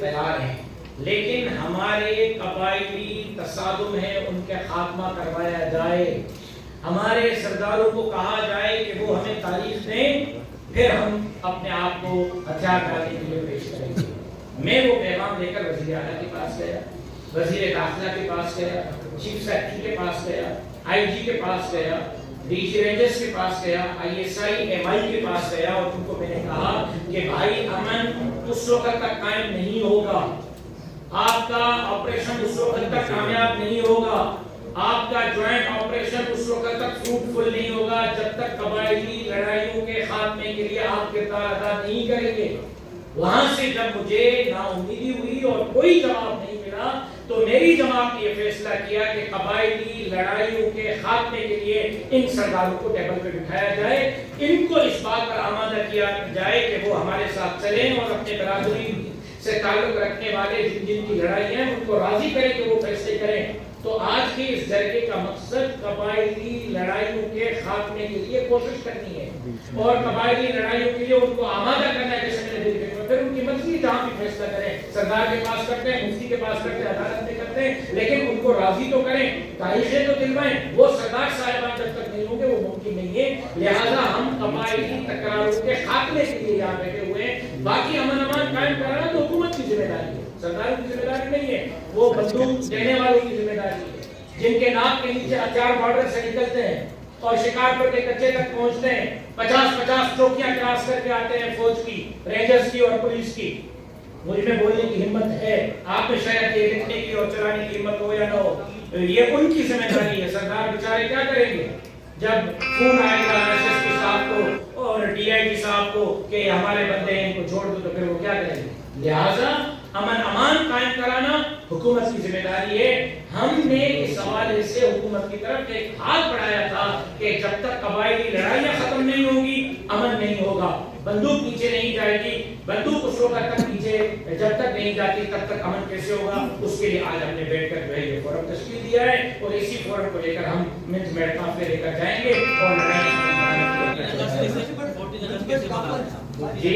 تیار ہیں، لیکن ہمارے قبائلی تصادم ہے ان کے خاتمہ کروایا جائے، ہمارے سرداروں کو کہا جائے کہ وہ ہمیں تاریخ دیں، پھر ہم اپنے آپ کو ہتھیار ڈالنے کے لیے پیش کریں گے۔ میں وہ پیغام لے کر وزیر اعلیٰ کے پاس گیا، وزیر داخلہ کے پاس گیا، چیف سیکرٹری کے پاس گیا، آئی جی کے پاس گیا، ڈی جی رینجرز کے پاس گیا، آئی ایس آئی ایم آئی کے پاس گیا، اور ان کو میں نے کہا کہ بھائی امن اس وقت تک قائم نہیں ہوگا، آپ کا آپریشن اس وقت تک کامیاب نہیں ہوگا، آپ کا جوائنٹ آپریشن اس وقت تک فروٹفل نہیں ہوگا جب تک قبائلی لڑائیوں کے خاتمے کے لیے آپ کردار ادا نہیں کریں گے۔ وہاں سے جب مجھے نا امیدی ہوئی اور کوئی جواب نہیں ملا تو میری جماعت نے یہ فیصلہ کیا کہ قبائلی لڑائیوں کے خاتمے کے لیے ان سرداروں کو ٹیبل پہ بٹھایا جائے، ان کو اس بات پر آمادہ کیا جائے کہ وہ ہمارے ساتھ چلیں اور اپنے برادری سے تعلق رکھنے والے جن کی لڑائی ہیں ان کو راضی کریں کہ وہ فیصلے کریں۔ تو آج کے اس جرگے کا مقصد قبائلی لڑائیوں کے خاتمے کے لیے کوشش کرنی ہے اور قبائلی لڑائیوں کے لیے ان کو آمادہ کرنا ہے، جیسے میں نے پھر ان کی مرضی جہاں بھی فیصلہ کریں، سردار کے پاس کرتے ہیں، مفتی کے پاس کرتے ہیں، عدالت میں کرتے ہیں، لیکن ان کو راضی تو کریں، تاریخیں تو دلوائیں۔ وہ سردار صاحبان جب تک نہیں ہوں گے وہ ممکن نہیں ہے، لہذا ہم قبائلی تکراروں کے خاتمے کے لیے یہاں بیٹھے ہوئے ہیں۔ باقی امن امان قائم کرانا تو حکومت کی ذمہ داری ہے، سرداروں کی ذمہ داری نہیں ہے، وہ بندوق دینے والوں کی ذمہ داری ہے، جن کے ناک کے نیچے ہتھیار بارڈر سے نکلتے ہیں اور شکارپور کے کچے تک پہنچتے ہیں، 50 چوکیاں کراس کر کے آتے ہیں فوج کی، رینجرز کی اور پولیس کی۔ مجھ میں بولنے کی ہمت ہے، آپ میں شاید یہ لکھنے کی اور چلانے کی ہمت ہو یا نہ ہو، یہ ان کی ذمہ داری ہے۔ سردار بیچارے کیا کریں گے جب فون آئے گا ایس ایس پی صاحب کو اور ڈی آئی جی صاحب کو کہ ہمارے بندے ہیں ان کو چھوڑ دو، تو پھر وہ کیا کریں گے؟ لہٰذا امن امان قائم کرانا حکومت کی ذمہ داری ہے۔ ہم نے اس حوالے سے حکومت کی طرف ایک ہاتھ بڑھایا تھا کہ جب تک قبائلی لڑائیاں ختم نہیں ہوں گی امن نہیں ہوگا، بندوق نیچے نہیں جائے گی، بندوق اس وقت تک نیچے جب تک نہیں جاتی تب تک امن کیسے ہوگا؟ اس کے لیے آج ہم نے بیٹھ کر جو ہے یہ فورم تشکیل دیا ہے اور اسی فورم کو لے کر ہم منٹ میڈکا پہ لے کر جائیں گے اور جی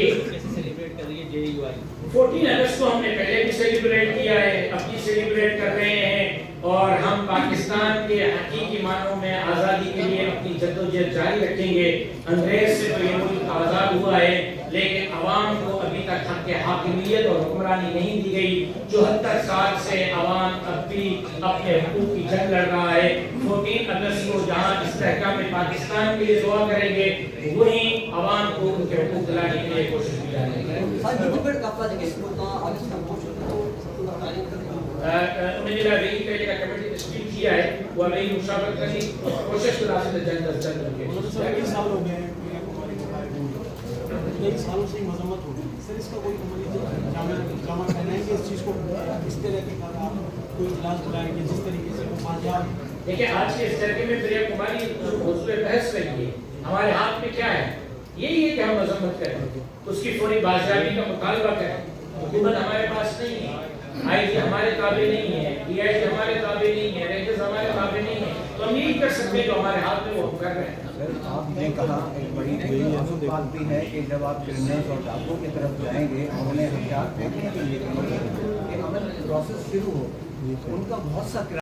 14 اگست کو ہم نے پہلے بھی سیلیبریٹ کیا ہے، اب بھی سیلیبریٹ کر رہے ہیں، اور ہم پاکستان کے حقیقی معنوں میں آزادی کے لیے اپنی جدوجہد جاری رکھیں گے۔ انگریز سے تو یہ ملک آزاد ہوا ہے لیکن عوام کو ابھی تک حق حاکمیت اور حکمرانی نہیں دی گئی۔ 74 سال سے عوام اب بھی اپنے حقوق کی جنگ لڑ رہا ہے۔ 14 اگست کو جہاں استحکام پاکستان کے لیے دعا کریں گے وہیں عوام کو ان کے حقوق دلانے کے لیے کوشش کی جائے گی۔ انہیں جنہا رہی کہ ایک کمیٹی تشکیل کیا ہے وہ ہمیں مشاورت کرنی کوشش کرا سے جنگ از جنگ کے کئی سال ہو گئے کئی سالوں سے مذمت ہو گئی سر، اس کا کوئی عملی جامع پہنائیں گے اس چیز کو، اس طرح کے کوئی اجلاس بلائیں گے جس طریقے سے وہ بازیاب؟ دیکھیں آج کے اس جرگے میں پریا کماری موضوع بحث رہی ہے، ہمارے ہاتھ میں کیا ہے؟ یہی ہے کہ ہم مذمت کریں، اس کی فوری بازیابی کا مطالبہ کریں۔ حکومت ہمارے پاس نہیں ہے، آئی جی ہمارے تابع نہیں ہے، ڈی آئی جی ہمارے تابع نہیں ہے، رینجرز ہمارے تابع نہیں ہے، تو ہم یہی کر سکتے ہیں جو ہمارے ہاتھ میں وہ کر رہے ہیں۔ آپ نے کہا ایک بڑی بات بھی ہے کہ جب آپ کرمنلز اور ڈاکوؤں کی طرف جائیں گے اور انہیں ہتھیار پھینکنے کے لیے کہ امن پروسیس شروع ہو، ان کا بہت سا